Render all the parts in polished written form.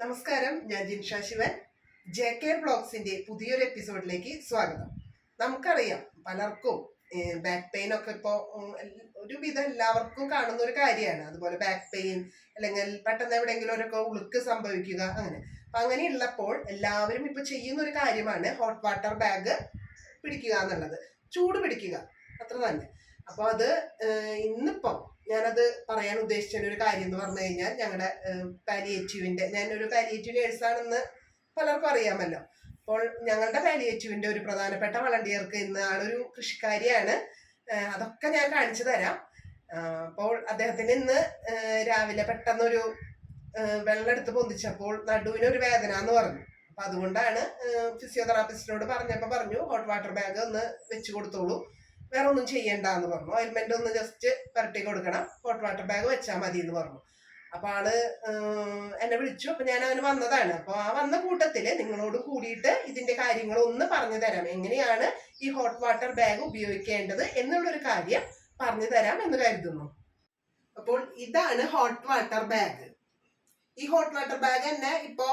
നമസ്കാരം, ഞാൻ ജിൻഷ ശിവൻ. JK ബ്ലോഗ്സിന്റെ പുതിയൊരു എപ്പിസോഡിലേക്ക് സ്വാഗതം. നമുക്കറിയാം പലർക്കും ബാക്ക് പെയിൻ ഒക്കെ ഇപ്പോൾ ഒരുവിധം എല്ലാവർക്കും കാണുന്ന ഒരു കാര്യമാണ്. അതുപോലെ ബാക്ക് പെയിൻ അല്ലെങ്കിൽ പെട്ടെന്ന് എവിടെയെങ്കിലും ഒരു ഉളുക്ക് സംഭവിക്കുക, അപ്പൊ അങ്ങനെയുള്ളപ്പോൾ എല്ലാവരും ഇപ്പൊ ചെയ്യുന്ന ഒരു കാര്യമാണ് ഹോട്ട് വാട്ടർ ബാഗ് പിടിക്കുക എന്നുള്ളത്. ചൂട് പിടിക്കുക, അത്ര തന്നെ. അപ്പൊ അത് ഇന്നിപ്പം ഞാനത് പറയാൻ ഉദ്ദേശിച്ച ഒരു കാര്യം എന്ന് പറഞ്ഞു കഴിഞ്ഞാൽ, ഞങ്ങളുടെ പാലിയേറ്റീവിന്റെ, ഞാനൊരു പാലിയേറ്റീവ് നേഴ്സാണെന്ന് പലർക്കും അറിയാമല്ലോ. അപ്പോൾ ഞങ്ങളുടെ പാലിയേറ്റീവിന്റെ ഒരു പ്രധാനപ്പെട്ട വളണ്ടിയർക്ക് ഇന്ന് ആളൊരു കൃഷിക്കാരിയാണ്. അതൊക്കെ ഞാൻ കാണിച്ചു തരാം. അപ്പോൾ അദ്ദേഹത്തിന് ഇന്ന് രാവിലെ പെട്ടെന്നൊരു വെള്ളം എടുത്ത് പൊന്തിച്ചപ്പോൾ നടുവിനൊരു വേദന എന്ന് പറഞ്ഞു. അപ്പൊ അതുകൊണ്ടാണ് ഫിസിയോതെറാപ്പിസ്റ്റിനോട് പറഞ്ഞു ഹോട്ട് വാട്ടർ ബാഗ് ഒന്ന് വെച്ച് കൊടുത്തോളൂ, വേറെ ഒന്നും ചെയ്യണ്ട എന്ന് പറഞ്ഞു. ഓയിൽമെന്റ് ഒന്ന് ജസ്റ്റ് പരട്ടി കൊടുക്കണം, ഹോട്ട് വാട്ടർ ബാഗ് വെച്ചാൽ മതി എന്ന് പറഞ്ഞു. അപ്പൊ ആള് എന്നെ വിളിച്ചു. അപ്പൊ ഞാൻ അവന് വന്നതാണ്. അപ്പൊ ആ വന്ന കൂട്ടത്തില് നിങ്ങളോട് കൂടിയിട്ട് ഇതിന്റെ കാര്യങ്ങൾ ഒന്ന് പറഞ്ഞു തരാം, എങ്ങനെയാണ് ഈ ഹോട്ട് വാട്ടർ ബാഗ് ഉപയോഗിക്കേണ്ടത് എന്നുള്ളൊരു കാര്യം പറഞ്ഞു തരാം എന്ന് കരുതുന്നു. അപ്പോൾ ഇതാണ് ഹോട്ട് വാട്ടർ ബാഗ്. ഈ ഹോട്ട് വാട്ടർ ബാഗ് തന്നെ ഇപ്പോ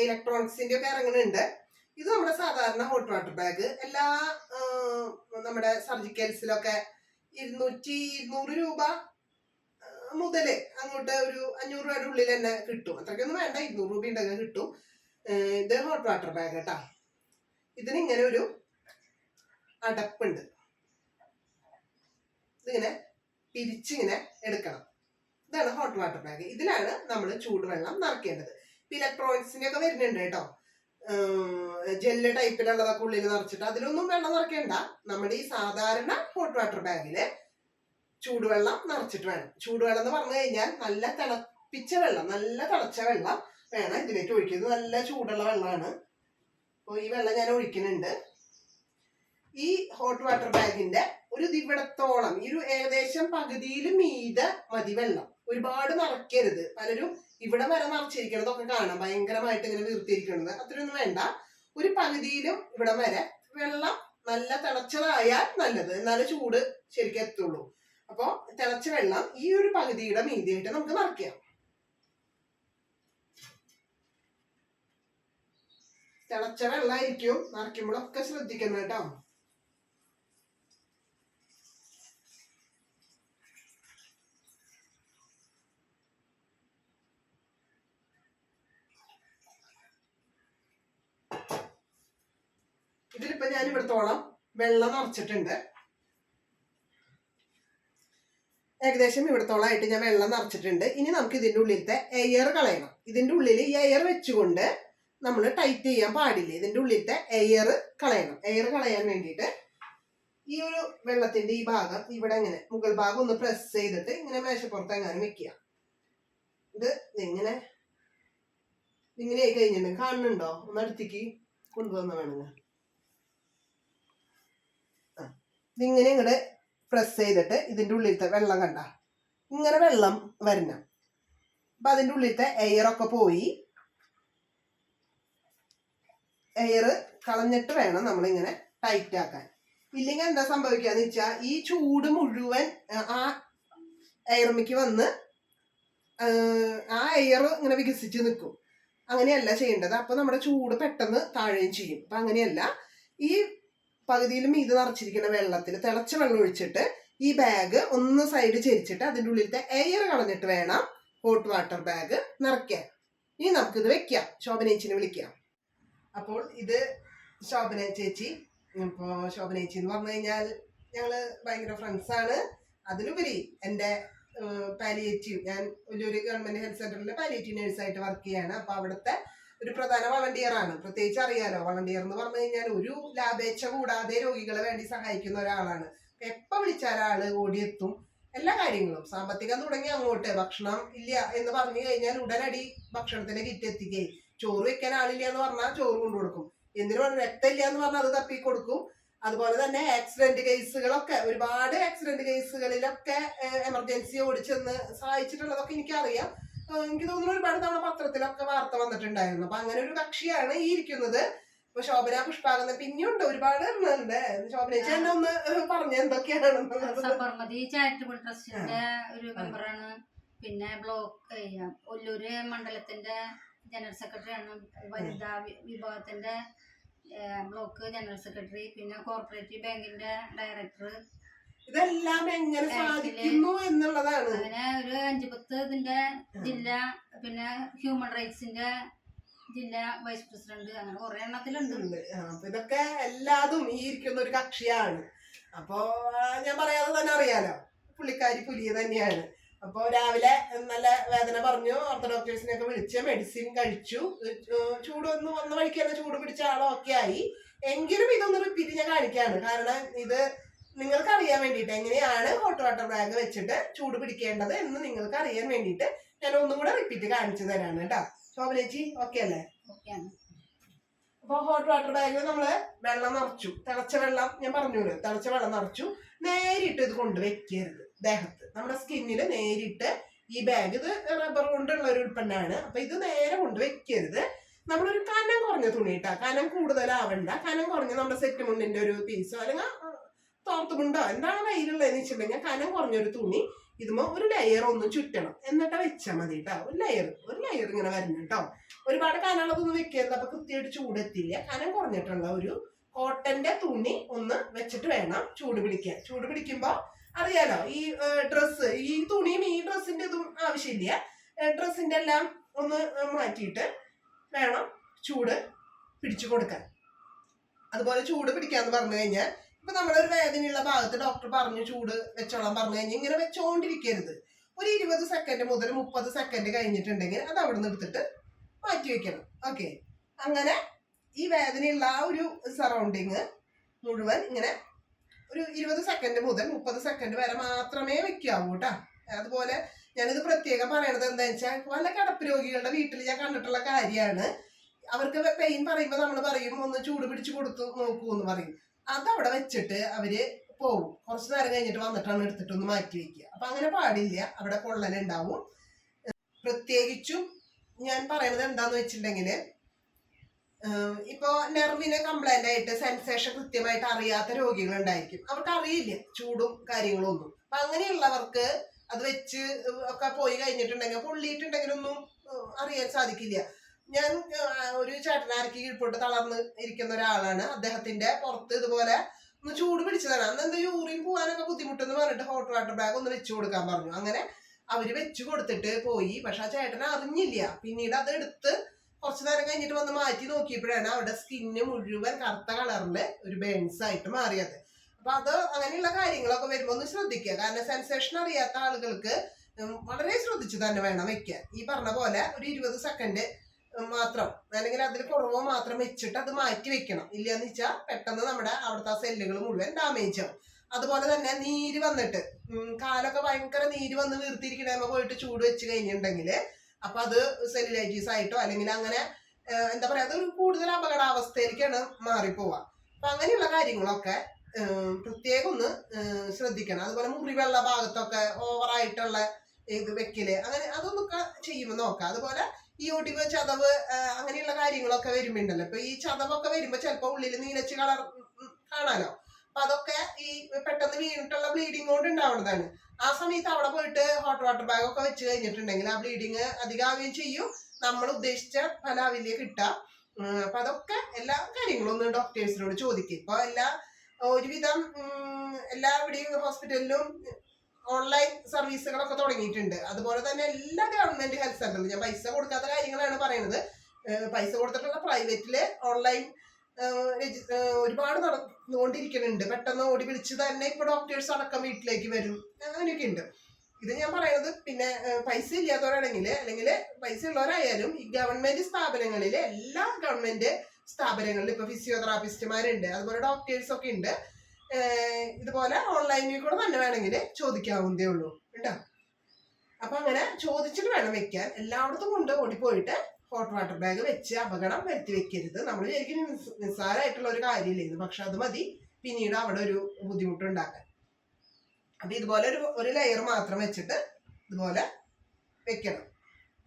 ഇലക്ട്രോണിക്സിന്റെ ഒക്കെ ഇറങ്ങുന്നുണ്ട്. ഇത് നമ്മുടെ സാധാരണ ഹോട്ട് വാട്ടർ ബാഗ്. എല്ലാ നമ്മുടെ സർജിക്കൽസിലൊക്കെ 200 രൂപ മുതല് അങ്ങോട്ട് ഒരു 500 രൂപയുടെ ഉള്ളിൽ തന്നെ കിട്ടും. അത്രയ്ക്കൊന്നും വേണ്ട, 200 രൂപ ഉണ്ടെങ്കിൽ കിട്ടും. ഇത് ഹോട്ട് വാട്ടർ ബാഗ് കേട്ടാ. ഇതിന് ഇങ്ങനെ ഒരു അടപ്പുണ്ട്. ഇതിങ്ങനെ പിരിച്ചിങ്ങനെ എടുക്കണം. ഇതാണ് ഹോട്ട് വാട്ടർ ബാഗ്. ഇതിലാണ് നമ്മൾ ചൂടുവെള്ളം നിറയ്ക്കേണ്ടത്. ഇലക്ട്രോണിക്സിന്റെ ഒക്കെ വരുന്നുണ്ട് കേട്ടോ, ജെല്ല് ടൈപ്പിലുള്ളതൊക്കെ ഉള്ളിൽ നിറച്ചിട്ട്. അതിലൊന്നും വെള്ളം നിറയ്ക്കേണ്ട. നമ്മുടെ ഈ സാധാരണ ഹോട്ട് വാട്ടർ ബാഗില് ചൂടുവെള്ളം നിറച്ചിട്ട് വേണം. ചൂടുവെള്ളം എന്ന് പറഞ്ഞു കഴിഞ്ഞാൽ നല്ല തിളപ്പിച്ച വെള്ളം, നല്ല തിളച്ച വെള്ളം വേണം ഇതിലേക്ക് ഒഴിക്കുന്നത്. നല്ല ചൂടുള്ള വെള്ളമാണ്. അപ്പോൾ ഈ വെള്ളം ഞാൻ ഒഴിക്കുന്നുണ്ട്. ഈ ഹോട്ട് വാട്ടർ ബാഗിന്റെ ഒരു ദിവടത്തോളം, ഈ ഒരു ഏകദേശം പകുതിയിൽ മീതെ മതി വെള്ളം. ഒരുപാട് നിറയ്ക്കരുത്. പലരും ഇവിടെ വരെ നിറച്ചിരിക്കണതൊക്കെ കാണാം, ഭയങ്കരമായിട്ട് ഇങ്ങനെ വീർത്തിരിക്കണത്. അത്രയൊന്നും വേണ്ട. ഒരു പകുതിയിലും ഇവിടെ വരെ വെള്ളം നല്ല തിളച്ചതായാൽ നല്ലത്, എന്നാലും ചൂട് ശരിക്കും എത്തുള്ളൂ. അപ്പൊ തിളച്ച വെള്ളം ഈ ഒരു പകുതിയുടെ മീതിയായിട്ട് നമുക്ക് നിറയ്ക്കാം. തിളച്ച വെള്ളമായിരിക്കും, നിറയ്ക്കുമ്പോഴൊക്കെ ശ്രദ്ധിക്കണം കേട്ടോ. ഇതിലിപ്പോ ഞാൻ ഇവിടത്തോളം വെള്ളം നിറച്ചിട്ടുണ്ട്. ഏകദേശം ഇവിടത്തോളമായിട്ട് ഞാൻ വെള്ളം നിറച്ചിട്ടുണ്ട്. ഇനി നമുക്ക് ഇതിന്റെ ഉള്ളിലത്തെ എയർ കളയണം. ഇതിന്റെ ഉള്ളിൽ ഈ എയർ വെച്ചുകൊണ്ട് നമ്മൾ ടൈറ്റ് ചെയ്യാൻ പാടില്ല. ഇതിന്റെ ഉള്ളിലത്തെ എയർ കളയണം. എയർ കളയാൻ വേണ്ടിയിട്ട് ഈ ഒരു വെള്ളത്തിന്റെ ഈ ഭാഗം ഇവിടെ ഇങ്ങനെ മുകൾ ഭാഗം ഒന്ന് പ്രസ് ചെയ്തിട്ട് ഇങ്ങനെ മേശപ്പുറത്ത് എങ്ങനെ വെക്കുക. ഇത് ഇങ്ങനെ ആയി കഴിഞ്ഞിട്ടുണ്ടെങ്കിൽ കാണുന്നുണ്ടോ? ഒന്ന് അടുത്തേക്ക് കൊണ്ടുവന്ന വേണമെങ്കിൽ ഇതിങ്ങനെ ഇങ്ങോട്ട് പ്രസ് ചെയ്തിട്ട് ഇതിന്റെ ഉള്ളിലത്തെ വെള്ളം കണ്ട ഇങ്ങനെ വെള്ളം വരണം. അപ്പൊ അതിന്റെ ഉള്ളിലത്തെ എയറൊക്കെ പോയി. എയർ കളഞ്ഞിട്ട് വേണം നമ്മളിങ്ങനെ ടൈറ്റ് ആക്കാൻ. ഇല്ലെങ്കിൽ എന്താ സംഭവിക്കാന്ന് വെച്ചാൽ ഈ ചൂട് മുഴുവൻ ആ എയർമിക്ക് വന്ന് ആ എയർ ഇങ്ങനെ വികസിച്ച് നിൽക്കും. അങ്ങനെയല്ല ചെയ്യേണ്ടത്. അപ്പൊ നമ്മുടെ ചൂട് പെട്ടെന്ന് താഴുകയും ചെയ്യും. അപ്പൊ അങ്ങനെയല്ല. ഈ പകുതിയിലും ഇത് നിറച്ചിരിക്കുന്ന വെള്ളത്തിൽ തിളച്ച വെള്ളം ഒഴിച്ചിട്ട് ഈ ബാഗ് ഒന്ന് സൈഡ് ചെരിച്ചിട്ട് അതിൻ്റെ ഉള്ളിലത്തെ എയർ കളഞ്ഞിട്ട് വേണം ഹോട്ട് വാട്ടർ ബാഗ് നിറയ്ക്കാൻ. ഇനി നമുക്കിത് വെക്കാം. ശോഭനേച്ചിനെ വിളിക്കാം. അപ്പോൾ ഇത് ശോഭന ചേച്ചി. ഇപ്പോൾ ശോഭന ചേച്ചി എന്ന് പറഞ്ഞു കഴിഞ്ഞാൽ ഞങ്ങള് ഭയങ്കര ഫ്രണ്ട്സാണ്. അതിലുപരി എൻ്റെ പാലിയേറ്റീവ്, ഞാൻ വലിയൊരു ഗവൺമെന്റ് ഹെൽത്ത് സെന്ററിൽ പാലിയേറ്റീവ് നേഴ്സായിട്ട് വർക്ക് ചെയ്യാണ്. അപ്പൊ അവിടുത്തെ ഒരു പ്രധാന വളണ്ടിയർ ആണ്. പ്രത്യേകിച്ച് അറിയാലോ, വളണ്ടിയർ എന്ന് പറഞ്ഞു കഴിഞ്ഞാൽ ഒരു ലാഭേച്ഛ കൂടാതെ രോഗികളെ വേണ്ടി സഹായിക്കുന്ന ഒരാളാണ്. എപ്പോൾ വിളിച്ചാൽ ആള് ഓടിയെത്തും. എല്ലാ കാര്യങ്ങളും സാമ്പത്തികം തുടങ്ങി അങ്ങോട്ട്. ഭക്ഷണം ഇല്ല എന്ന് പറഞ്ഞു കഴിഞ്ഞാൽ ഉടനടി ഭക്ഷണത്തിന്റെ കിറ്റ് എത്തിക്കുകയും, ചോറ് വെക്കാൻ ആളില്ല എന്ന് പറഞ്ഞാൽ ചോറ് കൊണ്ടു കൊടുക്കും. എന്തിനു പറഞ്ഞാൽ രക്തം ഇല്ല എന്ന് പറഞ്ഞാൽ അത് തപ്പി കൊടുക്കും. അതുപോലെ തന്നെ ആക്സിഡന്റ് കേസുകളൊക്കെ, ഒരുപാട് ആക്സിഡന്റ് കേസുകളിലൊക്കെ എമർജൻസി ഓടിച്ചെന്ന് സഹായിച്ചിട്ടുള്ളതൊക്കെ എനിക്കറിയാം. എനിക്ക് തോന്നുന്നു ഒരുപാട് തവണ പത്രത്തിലൊക്കെ വാർത്ത വന്നിട്ടുണ്ടായിരുന്നു. അപ്പൊ അങ്ങനെ ഒരു കക്ഷിയാണ് ഈ ഇരിക്കുന്നത്. ഇപ്പൊ ശോഭന പുഷ്പാകുന്ന പിന്നെയുണ്ട്, ഒരുപാട് ഉണ്ട്. ശോഭന ചേട്ടൻ ഒന്ന് പറഞ്ഞ എന്തൊക്കെയാണ്. സബർമതി ചാരിറ്റബിൾ ട്രസ്റ്റിന്റെ ഒരു മെമ്പറാണ്. പിന്നെ ഒല്ലൂര് മണ്ഡലത്തിന്റെ ജനറൽ സെക്രട്ടറിയാണ്, വനിതാ വിഭാഗത്തിന്റെ ബ്ലോക്ക് ജനറൽ സെക്രട്ടറി, പിന്നെ കോർപ്പറേറ്റീവ് ബാങ്കിന്റെ ഡയറക്ടർ. ഇതെല്ലാം എങ്ങനെ സാധിക്കുന്നു എന്നുള്ളതാണ്. അങ്ങനെ ഒരു 5-10 ഇതിന്റെ ജില്ല, പിന്നെ ഹ്യൂമൻ റൈറ്റ്സിന്റെ ജില്ലാ വൈസ് പ്രസിഡന്റ്, അങ്ങനെ കുറെ എണ്ണത്തിലുണ്ട്. അപ്പൊ ഇതൊക്കെ എല്ലാതും ഈ ഇരിക്കുന്ന ഒരു കക്ഷിയാണ്. അപ്പൊ ഞാൻ പറയാതെ തന്നെ അറിയാലോ, പുള്ളിക്കാരി പുലിയ തന്നെയാണ്. അപ്പൊ രാവിലെ നല്ല വേദന പറഞ്ഞു, ഓർത്തഡോക്ടേഴ്സിനെയൊക്കെ വിളിച്ച് മെഡിസിൻ കഴിച്ചു. ചൂടൊന്ന് വന്ന വഴിക്ക് തന്നെ ചൂട് പിടിച്ച ആളൊക്കെ ആയി. എങ്കിലും ഇതൊന്ന് റിപ്പീറ്റ് ഞാൻ കാണിക്കാണ്, കാരണം ഇത് നിങ്ങൾക്ക് അറിയാൻ വേണ്ടിയിട്ട് എങ്ങനെയാണ് ഹോട്ട് വാട്ടർ ബാഗ് വെച്ചിട്ട് ചൂട് പിടിക്കേണ്ടത് എന്ന് നിങ്ങൾക്ക് അറിയാൻ വേണ്ടിയിട്ട് ഞാൻ ഒന്നും കൂടെ റിപ്പീറ്റ് കാണിച്ചു തരാണ് കേട്ടോ. ശോഭനേച്ചി ഓക്കെ അല്ലേ? അപ്പൊ ഹോട്ട് വാട്ടർ ബാഗിൽ നമ്മള് വെള്ളം നിറച്ചു, തിളച്ച വെള്ളം ഞാൻ പറഞ്ഞോളൂ, തിളച്ച വെള്ളം നിറച്ചു. നേരിട്ട് ഇത് കൊണ്ട് വെക്കരുത് ദേഹത്ത്, നമ്മുടെ സ്കിന്നില് നേരിട്ട്. ഈ ബാഗ് ഇത് റബ്ബർ കൊണ്ടുള്ള ഒരു ഉൽപ്പന്നമാണ്. അപ്പൊ ഇത് നേരെ കൊണ്ട് വെക്കരുത്. നമ്മളൊരു കനം കുറഞ്ഞ തുണി ഇട്ടാ, കനം കൂടുതലാവണ്ട, കനം കുറഞ്ഞ നമ്മുടെ സെറ്റ് മുണ്ടിന്റെ ഒരു പീസോ അല്ലെങ്കിൽ തോർത്തുമുണ്ടോ എന്താണ് കയ്യിലുള്ളതെന്ന് വെച്ചിട്ടുണ്ടെങ്കിൽ കനം കുറഞ്ഞൊരു തുണി ഇതുമ്പോ ഒരു ലെയർ ഒന്ന് ചുറ്റണം, എന്നിട്ട് വെച്ചാൽ മതി കേട്ടോ. ഒരു ലെയർ ഇങ്ങനെ വരണം കേട്ടോ. ഒരുപാട് കനമുള്ളതൊന്നും വെക്കരുത്, അപ്പൊ കൃത്യമായിട്ട് ചൂടെത്തില്ല. കനം കുറഞ്ഞിട്ടുള്ള ഒരു കോട്ടന്റെ തുണി ഒന്ന് വെച്ചിട്ട് വേണം ചൂട് പിടിക്കാൻ. ചൂട് പിടിക്കുമ്പോ അറിയാലോ, ഈ ഡ്രസ്സ്, ഈ തുണിയും ഈ ഡ്രസ്സിന്റെ ഇതും ആവശ്യമില്ല. ഡ്രസ്സിന്റെ എല്ലാം ഒന്ന് മാറ്റിയിട്ട് വേണം ചൂട് പിടിച്ചു കൊടുക്കാൻ. അതുപോലെ ചൂട് പിടിക്കാന്ന് പറഞ്ഞു കഴിഞ്ഞാൽ, ഇപ്പൊ നമ്മളൊരു വേദനയുള്ള ഭാഗത്ത് ഡോക്ടർ പറഞ്ഞു ചൂട് വെച്ചോളാൻ പറഞ്ഞു കഴിഞ്ഞാൽ ഇങ്ങനെ വെച്ചോണ്ടിരിക്കരുത്. ഒരു 20 സെക്കൻഡ് മുതൽ 30 സെക്കൻഡ് കഴിഞ്ഞിട്ടുണ്ടെങ്കിൽ അത് അവിടെ നിന്ന് എടുത്തിട്ട് മാറ്റി വെക്കണം. ഓക്കെ, അങ്ങനെ ഈ വേദനയുള്ള ആ ഒരു സറൗണ്ടിങ് മുഴുവൻ ഇങ്ങനെ ഒരു 20 സെക്കൻഡ് മുതൽ 30 സെക്കൻഡ് വരെ മാത്രമേ വെക്കാവൂ കേട്ടോ. അതുപോലെ ഞാനിത് പ്രത്യേകം പറയണത് എന്താ വെച്ചാൽ, പല കിടപ്പ് രോഗികളുടെ വീട്ടിൽ ഞാൻ കണ്ടിട്ടുള്ള കാര്യമാണ്. അവർക്ക് പെയിൻ പറയുമ്പോൾ നമ്മൾ പറയും ഒന്ന് ചൂട് പിടിച്ച് കൊടുത്തു നോക്കൂ എന്ന് പറയും. അതവിടെ വെച്ചിട്ട് അവര് പോവും, കുറച്ച് നേരം കഴിഞ്ഞിട്ട് വന്നിട്ടാണ് എടുത്തിട്ടൊന്ന് മാറ്റി വെക്കുക. അപ്പൊ അങ്ങനെ പാടില്ല, അവിടെ പൊള്ളലുണ്ടാവും. പ്രത്യേകിച്ചും ഞാൻ പറയണത് എന്താന്ന് വെച്ചിട്ടുണ്ടെങ്കില്, ഇപ്പൊ നെർവിന് കംപ്ലൈന്റ് ആയിട്ട് സെൻസേഷൻ കൃത്യമായിട്ട് അറിയാത്ത രോഗികൾ ഉണ്ടായിരിക്കും. അവർക്ക് അറിയില്ല ചൂടും കാര്യങ്ങളും ഒന്നും. അപ്പൊ അങ്ങനെയുള്ളവർക്ക് അത് വെച്ച് ഒക്കെ പോയി കഴിഞ്ഞിട്ടുണ്ടെങ്കിൽ പൊള്ളിയിട്ടുണ്ടെങ്കിലൊന്നും അറിയാൻ സാധിക്കില്ല. ഞാൻ ഒരു ചേട്ടനാർക്ക് കീഴ്പോട്ട് തളർന്ന് ഇരിക്കുന്ന ഒരാളാണ്. അദ്ദേഹത്തിന്റെ പുറത്ത് ഇതുപോലെ ഒന്ന് ചൂട് പിടിച്ചതാണ്. അന്ന് എന്താ യൂറിൻ പോകാനൊക്കെ ബുദ്ധിമുട്ടെന്ന് പറഞ്ഞിട്ട് ഹോട്ട് വാട്ടർ ബാഗ് ഒന്ന് വെച്ചു കൊടുക്കാൻ പറഞ്ഞു. അങ്ങനെ അവര് വെച്ചു കൊടുത്തിട്ട് പോയി. പക്ഷെ ആ ചേട്ടൻ അറിഞ്ഞില്ല. പിന്നീട് അത് എടുത്ത് കുറച്ചു നേരം കഴിഞ്ഞിട്ട് വന്ന് മാറ്റി നോക്കിയപ്പോഴാണ് അവരുടെ സ്കിന്ന് മുഴുവൻ കറുത്ത കളറില് ഒരു ബേൺസ് ആയിട്ട് മാറിയത്. അപ്പൊ അത് അങ്ങനെയുള്ള കാര്യങ്ങളൊക്കെ വരുമ്പോ ഒന്ന് ശ്രദ്ധിക്കുക. കാരണം സെൻസേഷൻ അറിയാത്ത ആളുകൾക്ക് വളരെ ശ്രദ്ധിച്ചു തന്നെ വേണം വെക്കാൻ. ഈ പറഞ്ഞ പോലെ ഒരു 20 സെക്കൻഡ് മാത്രം അല്ലെങ്കിൽ അതിൽ കുറവോ മാത്രം വെച്ചിട്ട് അത് മാറ്റി വെക്കണം. ഇല്ലാന്ന് വെച്ചാൽ പെട്ടെന്ന് നമ്മുടെ അവിടുത്തെ സെല്ലുകൾ മുഴുവൻ ഡാമേജ് ആവും. അതുപോലെ തന്നെ നീര് വന്നിട്ട് കാലൊക്കെ ഭയങ്കര നീര് വന്ന് വീർത്തിരിക്കണേമ്മ പോയിട്ട് ചൂട് വെച്ച് കഴിഞ്ഞിട്ടുണ്ടെങ്കിൽ അപ്പൊ അത് സെല്ലുലൈറ്റീസ് ആയിട്ടോ അല്ലെങ്കിൽ അങ്ങനെ എന്താ പറയാ, അത് കൂടുതൽ അപകടാവസ്ഥയിലേക്കാണ് മാറിപ്പോവാ. അപ്പൊ അങ്ങനെയുള്ള കാര്യങ്ങളൊക്കെ പ്രത്യേകം ഒന്ന് ശ്രദ്ധിക്കണം. അതുപോലെ മുറിവെള്ള ഭാഗത്തൊക്കെ ഓവറായിട്ടുള്ള ഇത് വെക്കല്, അങ്ങനെ അതൊന്നൊക്കെ ചെയ്യുമ്പോൾ നോക്കാം. അതുപോലെ ഈ ഒടിവ് ചതവ് അങ്ങനെയുള്ള കാര്യങ്ങളൊക്കെ വരുമ്പോണ്ടല്ലോ, ഇപ്പൊ ഈ ചതവൊക്കെ വരുമ്പോ ചിലപ്പോ ഉള്ളിൽ നീലച്ച് കളർ കാണാലോ. അപ്പൊ അതൊക്കെ ഈ പെട്ടെന്ന് വീണിട്ടുള്ള ബ്ലീഡിങ് കൊണ്ട് ഉണ്ടാവുന്നതാണ്. ആ സമയത്ത് അവിടെ പോയിട്ട് ഹോട്ട് വാട്ടർ ബാഗ് ഒക്കെ വെച്ച് കഴിഞ്ഞിട്ടുണ്ടെങ്കിൽ ആ ബ്ലീഡിങ് അധികമാവുകയും ചെയ്യും, നമ്മൾ ഉദ്ദേശിച്ച ഫലാവില്യ കിട്ടാം. അപ്പൊ അതൊക്കെ എല്ലാ കാര്യങ്ങളും ഒന്ന് ഡോക്ടേഴ്സിനോട് ചോദിക്കും. ഇപ്പൊ ഒരുവിധം എല്ലാവിടെയും ഹോസ്പിറ്റലിലും ഓൺലൈൻ സർവീസുകളൊക്കെ തുടങ്ങിയിട്ടുണ്ട്. അതുപോലെ തന്നെ എല്ലാ ഗവൺമെന്റ് ഹെൽത്ത് സെന്ററിലും, ഞാൻ പൈസ കൊടുക്കാത്ത കാര്യങ്ങളാണ് പറയുന്നത്, പൈസ കൊടുത്തിട്ടുള്ള പ്രൈവറ്റില് ഓൺലൈൻ ഒരുപാട് നടന്നുകൊണ്ടിരിക്കുന്നുണ്ട്. പെട്ടെന്ന് ഓടി വിളിച്ച് തന്നെ ഇപ്പൊ ഡോക്ടേഴ്സ് അടക്കം വീട്ടിലേക്ക് വരും, അങ്ങനെയൊക്കെ ഉണ്ട്. ഇത് ഞാൻ പറയുന്നത് പിന്നെ പൈസ ഇല്ലാത്തവരാണെങ്കിൽ അല്ലെങ്കിൽ പൈസ ഉള്ളവരായാലും ഈ ഗവൺമെന്റ് സ്ഥാപനങ്ങളിലെ എല്ലാ ഗവൺമെന്റ് സ്ഥാപനങ്ങളിലും ഇപ്പൊ ഫിസിയോതെറാപ്പിസ്റ്റുമാരുണ്ട്, അതുപോലെ ഡോക്ടേഴ്സ് ഒക്കെ ഉണ്ട്. ഇതുപോലെ ഓൺലൈനിൽ കൂടെ തന്നെ വേണമെങ്കിൽ ചോദിക്കാവുന്നതേ ഉള്ളൂ കേട്ടോ. അപ്പൊ അങ്ങനെ ചോദിച്ചിട്ട് വേണം വെക്കാൻ. എല്ലായിടത്തും കൊണ്ട് ഓടിപ്പോയിട്ട് ഹോട്ട് വാട്ടർ ബാഗ് വെച്ച് അപകടം വരുത്തി വെക്കരുത്. നമ്മൾ ശരിക്കും നിസ്സാരമായിട്ടുള്ള ഒരു കാര്യമില്ല, പക്ഷെ അത് മതി പിന്നീട് അവിടെ ഒരു ബുദ്ധിമുട്ടുണ്ടാക്കാൻ. അപ്പൊ ഇതുപോലെ ഒരു ലെയർ മാത്രം വെച്ചിട്ട് ഇതുപോലെ വെക്കണം.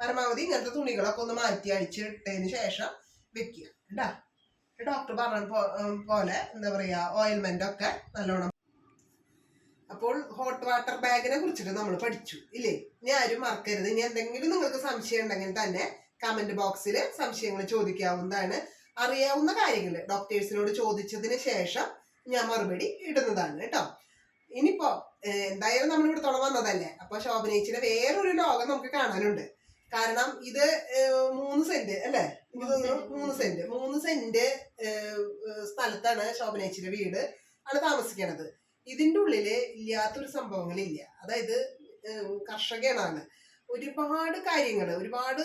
പരമാവധി ഇങ്ങനത്തെ തുണികളൊക്കെ ഒന്ന് മാറ്റി അഴിച്ചിട്ടതിന് ശേഷം വെക്കുക കേട്ടാ. ഡോക്ടർ പറഞ്ഞ പോലെ എന്താ പറയാ, ഓയിൽമെന്റ് ഒക്കെ നല്ലോണം. അപ്പോൾ ഹോട്ട് വാട്ടർ ബാഗിനെ കുറിച്ചിട്ട് നമ്മൾ പഠിച്ചു ഇല്ലേ? ഇനി ആരും മറക്കരുത്. ഇനി എന്തെങ്കിലും നിങ്ങൾക്ക് സംശയം ഉണ്ടെങ്കിൽ തന്നെ കമന്റ് ബോക്സിൽ സംശയങ്ങൾ ചോദിക്കാവുന്നതാണ്. അറിയാവുന്ന കാര്യങ്ങൾ ഡോക്ടേഴ്സിനോട് ചോദിച്ചതിന് ശേഷം ഞാൻ മറുപടി ഇടുന്നതാണ് കേട്ടോ. ഇനിയിപ്പോ എന്തായാലും നമ്മൾ ഇവിടെ വന്നതല്ലേ, അപ്പൊ ശോഭനേച്ചിയുടെ വേറൊരു ലോകം നമുക്ക് കാണാനുണ്ട്. കാരണം ഇത് 3 സെന്റ് അല്ലേ? എനിക്ക് തോന്നുന്നു 3 സെന്റ് സ്ഥലത്താണ് ശോഭനേച്ചിയുടെ വീട് ആണ് താമസിക്കണത്. ഇതിൻ്റെ ഉള്ളില് ഇല്ലാത്തൊരു സംഭവങ്ങളില്ല. അതായത് കർഷകനാണ്. ഒരുപാട് കാര്യങ്ങൾ, ഒരുപാട്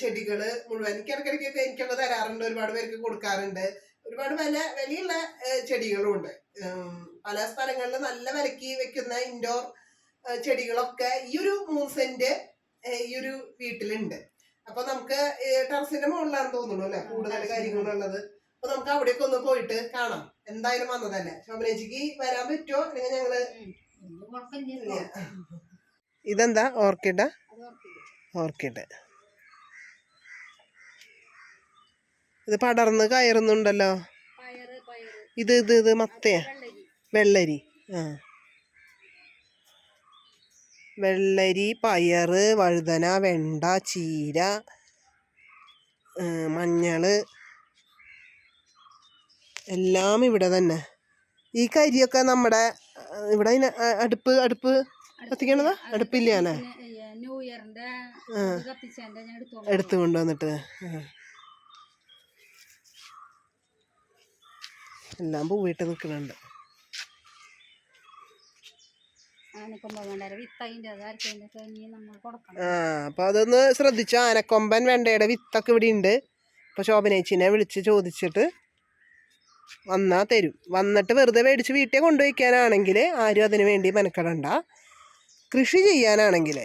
ചെടികള് മുഴുവൻ ഇടയ്ക്കിടയ്ക്കൊക്കെ എനിക്കൊക്കെ തരാറുണ്ട്, ഒരുപാട് പേർക്ക് കൊടുക്കാറുണ്ട്. ഒരുപാട് വിലയുള്ള ചെടികളും ഉണ്ട്. പല സ്ഥലങ്ങളിൽ നല്ല വിലക്ക് വെക്കുന്ന ഇൻഡോർ ചെടികളൊക്കെ ഈ ഒരു 3 സെന്റ് ഈ ഒരു വീട്ടിലുണ്ട്. അപ്പൊ നമുക്ക് ടെറസിന്റെ മുകളിലാണെന്ന് തോന്നുന്നു അല്ലെ കൂടുതൽ കാര്യങ്ങളുള്ളത്. അപ്പൊ നമുക്ക് അവിടേക്ക് ഒന്ന് പോയിട്ട് കാണാം. എന്തായാലും വന്നതല്ലേ. ശോഭനേച്ചിക്ക് വരാൻ പറ്റുമോ? അല്ലെങ്കിൽ ഞങ്ങള് ഇതെന്താ ഓർക്കിഡാ? ഓർക്കിഡ്. ഇത് പടർന്ന് കയറുന്നുണ്ടല്ലോ. ഇത് ഇത് ഇത് മത്തയ വെള്ളരി. ആ വെള്ളരി, പയറ്, വഴുതന, വെണ്ട, ചീര, മഞ്ഞള് എല്ലാം ഇവിടെ തന്നെ. ഈ കരിയൊക്കെ നമ്മുടെ ഇവിടെ അടുപ്പ് കത്തിക്കണതാ? അടുപ്പില്ല അല്ലേ? എടുത്തു കൊണ്ടുവന്നിട്ട് എല്ലാം പൂവിട്ട് നിൽക്കുന്നുണ്ട്. അപ്പൊ അതൊന്ന് ശ്രദ്ധിച്ചു. ആനക്കൊമ്പൻ വെണ്ടയുടെ വിത്തൊക്കെ ഇവിടെ ഉണ്ട്. അപ്പൊ ശോഭനേച്ചിനെ വിളിച്ച് ചോദിച്ചിട്ട് വന്നാ തരും. വന്നിട്ട് വെറുതെ മേടിച്ച് വീട്ടിൽ കൊണ്ടുവയ്ക്കാനാണെങ്കിൽ ആരും അതിനു വേണ്ടി മെനക്കെടണ്ട. കൃഷി ചെയ്യാനാണെങ്കിൽ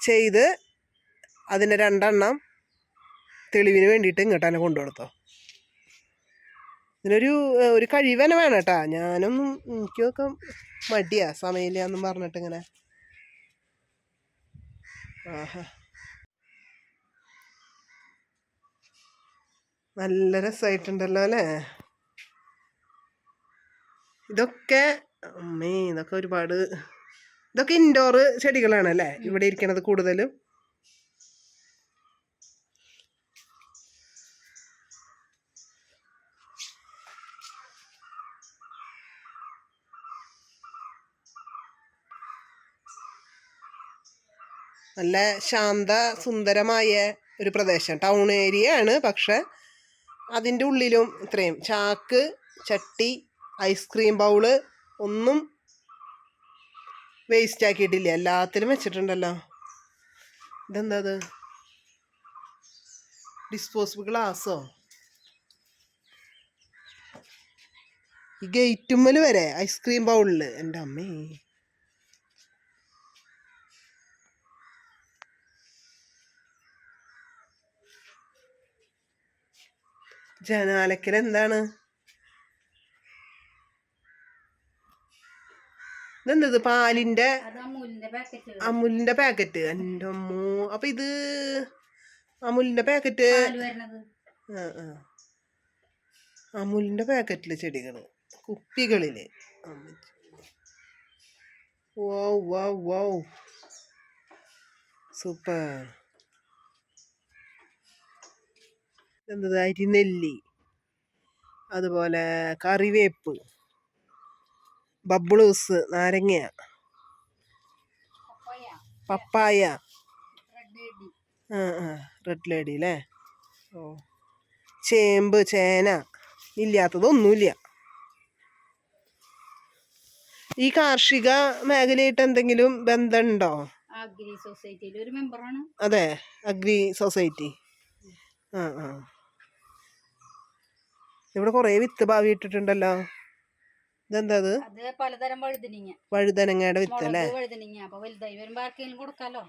ചെയ്ത് അതിന് 2 എണ്ണം തെളിവിന് വേണ്ടിയിട്ട് ഇങ്ങോട്ട് തന്നെ കൊണ്ടുകൊടുത്തോ. ഇതിനൊരു കഴിവനെ വേണം കേട്ടാ. ഞാനൊന്നും എനിക്കൊക്കെ മടിയാ, സമയമില്ല എന്നും പറഞ്ഞിട്ട് ഇങ്ങനെ. ആഹാ നല്ല രസമായിട്ടുണ്ടല്ലോ അല്ലേ? ഇതൊക്കെ അമ്മേ ഇതൊക്കെ ഒരുപാട്, ഇതൊക്കെ ഇൻഡോർ ചെടികളാണ് അല്ലേ ഇവിടെ ഇരിക്കണത് കൂടുതലും. നല്ല ശാന്ത സുന്ദരമായ ഒരു പ്രദേശം. ടൗൺ ഏരിയ ആണ്. പക്ഷെ അതിൻ്റെ ഉള്ളിലും ഇത്രയും ചാക്ക്, ചട്ടി, ഐസ്ക്രീം ബൗള് ഒന്നും വേസ്റ്റ് ആക്കിയിട്ടില്ല. എല്ലാത്തിലും വെച്ചിട്ടുണ്ടല്ലോ. ഇതെന്താ അത്? ഡിസ്പോസിബിൾ ഗ്ലാസോ? ഈ ഗേറ്റുമ്മൽ വരെ ഐസ്ക്രീം ബൗളില്. എൻ്റെ അമ്മേ, ജനാലക്കൽ എന്താണ്? ഇതെന്തത്? പാലിന്റെ അമുലിന്റെ പാക്കറ്റ്. എൻ്റെ അമ്മോ. അപ്പൊ ഇത് അമുലിന്റെ പാക്കറ്റ്. അമുലിന്റെ പാക്കറ്റില് ചെടികള് കുപ്പികളില്. Wow wow wow super. എന്തത്? അരിനെല്ലി, അതുപോലെ കറിവേപ്പ്, ബബ്ലൂസ്, നാരങ്ങ, പപ്പായ, റെഡ് ലേഡി അല്ലേ? ഓ, ചേമ്പ്, ചേന, ഇല്ലാത്തതൊന്നുമില്ല. ഈ കാർഷിക മേഖലയായിട്ട് എന്തെങ്കിലും ബന്ധമുണ്ടോ? അഗ്രി സൊസൈറ്റിയിൽ ഒരു മെമ്പറാണ്. അതെ, അഗ്രി സൊസൈറ്റി. ഇവിടെ കൊറേ വിത്ത് ഭാവി ഇട്ടിട്ടുണ്ടല്ലോ. ഇതെന്താ? അത് പലതരം വഴുതനങ്ങ, വഴുതനങ്ങയുടെ വിത്ത് അല്ലേ? വഴുതനങ്ങ. അപ്പൊ വലുതായി വരുമ്പോ ആർക്കെങ്കിലും കൊടുക്കാലോ.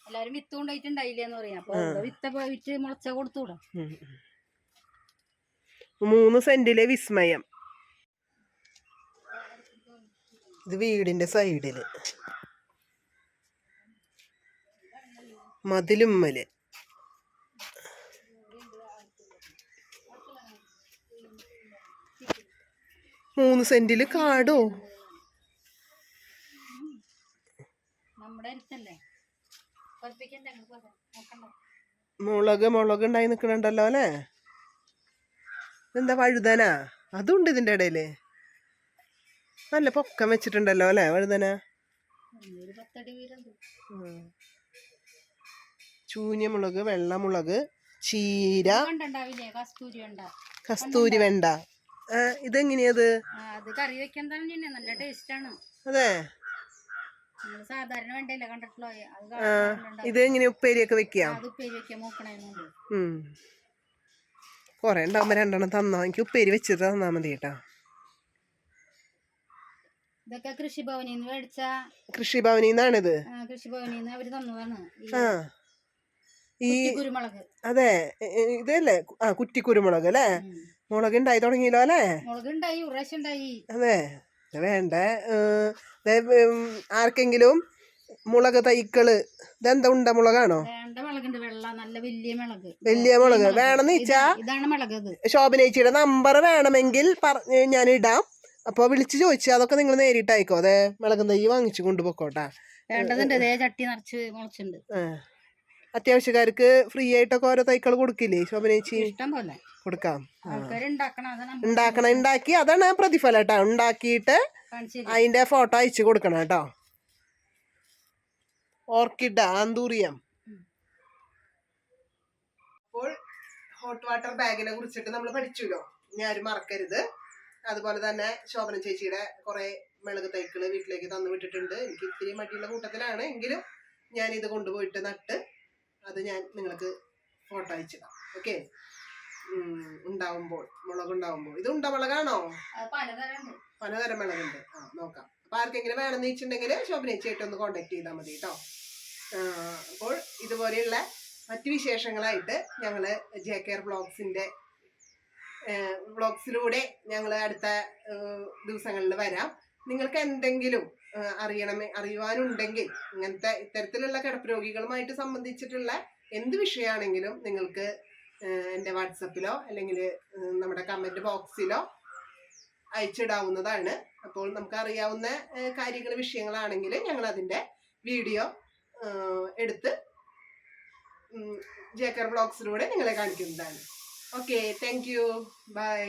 എല്ലാരും വിത്ത് കൊണ്ടുപോയിട്ടുണ്ടായില്ലെന്ന് പറയാം. അപ്പൊ വിത്തൊക്കെ വിറ്റ് മുളച്ച കൊടുത്തൂടാ. 3 സെന്റിലെ വിസ്മയം. ഇത് വീടിന്റെ സൈഡില് മതിലുമ്മല്. 3 സെന്റില് കാടോ? നമ്മുടെ അടുത്തല്ലേ, പഠിപ്പിക്കണ്ടേ, നോക്കണ്ട. മുളക് ഉണ്ടായി നിക്കണുണ്ടല്ലോ അല്ലേ? എന്താ വഴുതന? അതുണ്ട് ഇതിന്റെ ഇടയില്. നല്ല പൊക്കം വെച്ചിട്ടുണ്ടല്ലോ അല്ലേ വഴുതന? ഒരു 10 അടി വീരുണ്ട്. ചൂഞ്ഞമുളക്, വെള്ളമുളക്, ചീര, കസ്തൂരി വെണ്ട. ഇതെങ്ങനെയത്? അത് കറി വെക്കാൻ തന്നെ നല്ല ടേസ്റ്റ് ആണ്. അതെ, സാധാരണ വെണ്ടല്ലേ കണ്ടിട്ടുള്ളോ? ഇത് എങ്ങനെ ഉപ്പേരിയൊക്കെ വെക്കാം? അത് ഉപ്പേരി വെക്കാം, മൂക്കണേന്നുണ്ട്. കൊറേ ഉണ്ടാവുമ്പോ 2 എണ്ണം തന്നോ, എനിക്ക് ഉപ്പേരി വെച്ചിട്ട് തന്നാ മതി കേട്ടാ. ഇതൊക്കെ കൃഷിഭവനിൽ നിന്ന് മേടിച്ച. കൃഷിഭവനിൽ നിന്നാണിത്? കൃഷിഭവനിൽ നിന്ന് അവര് തന്നതാണ്. ഈ കുരുമുളക്. അതെ, ഇതല്ലേ കുറ്റി കുരുമുളക് അല്ലേ? മുളക് ഉണ്ടായി തുടങ്ങിയല്ലോ അല്ലേ? മുളക് ഉണ്ടായി, ഉറേശം ഉണ്ടായി. അതെ, വേണ്ട ആർക്കെങ്കിലും മുളക് തൈക്കള്, ഇതെന്താ ഉണ്ട മുളകാണോ? നല്ല വലിയ മുളക് വേണമെന്ന് വെച്ചാ ശോഭനേച്ചിയുടെ നമ്പർ വേണമെങ്കിൽ ഞാൻ ഇടാം. അപ്പൊ വിളിച്ചു ചോദിച്ചാൽ അതൊക്കെ നിങ്ങൾ നേരിട്ട് അയക്കോ. അതെ, മുളക് തൈ വാങ്ങിച്ചു കൊണ്ടുപോക്കോട്ടാ. ചട്ടി നിറച്ച് മുളച്ചുണ്ട്. അത്യാവശ്യക്കാർക്ക് ഫ്രീ ആയിട്ടൊക്കെ ഓരോ തൈക്കൾ കൊടുക്കില്ലേ ശോഭനേച്ചി? ഇഷ്ടം പോലെ കൊടുക്കാം. ഉണ്ടാക്കി അതാണ് പ്രതിഫലം കേട്ടോ. ഉണ്ടാക്കിയിട്ട് അതിന്റെ ഫോട്ടോ അയച്ചു കൊടുക്കണം കേട്ടോ. Orchid anthurium. അപ്പോൾ ഹോട്ട് വാട്ടർ ബാഗിനെ കുറിച്ചിട്ട് നമ്മൾ പഠിച്ചല്ലോ, ഇനി ആരും മറക്കരുത്. അതുപോലെ തന്നെ ശോഭന ചേച്ചിയുടെ കുറെ മുളക് തൈക്കള് വീട്ടിലേക്ക് തന്നു വിട്ടിട്ടുണ്ട്. എനിക്ക് ഇത്തിരി മടിയുള്ള കൂട്ടത്തിലാണ്, എങ്കിലും ഞാൻ ഇത് കൊണ്ടുപോയിട്ട് നട്ട് അത് ഞാൻ നിങ്ങൾക്ക് ഫോട്ടോ അയച്ചിടാം. ഓക്കെ, ഉണ്ടാവുമ്പോൾ മുളകുണ്ടാവുമ്പോൾ. ഇത് ഉണ്ടമുളകാണോ? പലതരം മുളകുണ്ട്. നോക്കാം. അപ്പൊ ആർക്കെങ്കിലും വേണമെന്ന് വെച്ചിട്ടുണ്ടെങ്കിൽ ശോഭനേച്ചിയായിട്ട് ഒന്ന് കോണ്ടാക്ട് ചെയ്താൽ മതി കേട്ടോ. അപ്പോൾ ഇതുപോലെയുള്ള മറ്റു വിശേഷങ്ങളായിട്ട് ഞങ്ങള് JKR വ്ളോഗ്സിലൂടെ ഞങ്ങൾ അടുത്ത ദിവസങ്ങളിൽ വരാം. നിങ്ങൾക്ക് എന്തെങ്കിലും അറിയുവാനുണ്ടെങ്കിൽ, ഇത്തരത്തിലുള്ള കിടപ്പ് രോഗികളുമായിട്ട് സംബന്ധിച്ചിട്ടുള്ള എന്ത് വിഷയമാണെങ്കിലും നിങ്ങൾക്ക് എൻ്റെ വാട്സപ്പിലോ അല്ലെങ്കിൽ നമ്മുടെ കമൻറ്റ് ബോക്സിലോ അയച്ചിടാവുന്നതാണ്. അപ്പോൾ നമുക്ക് അറിയാവുന്ന വിഷയങ്ങളാണെങ്കിൽ ഞങ്ങൾ അതിൻ്റെ വീഡിയോ എടുത്ത് JKR വ്ളോഗ്സിലൂടെ നിങ്ങളെ കാണിക്കുന്നതാണ്. Okay, thank you, by.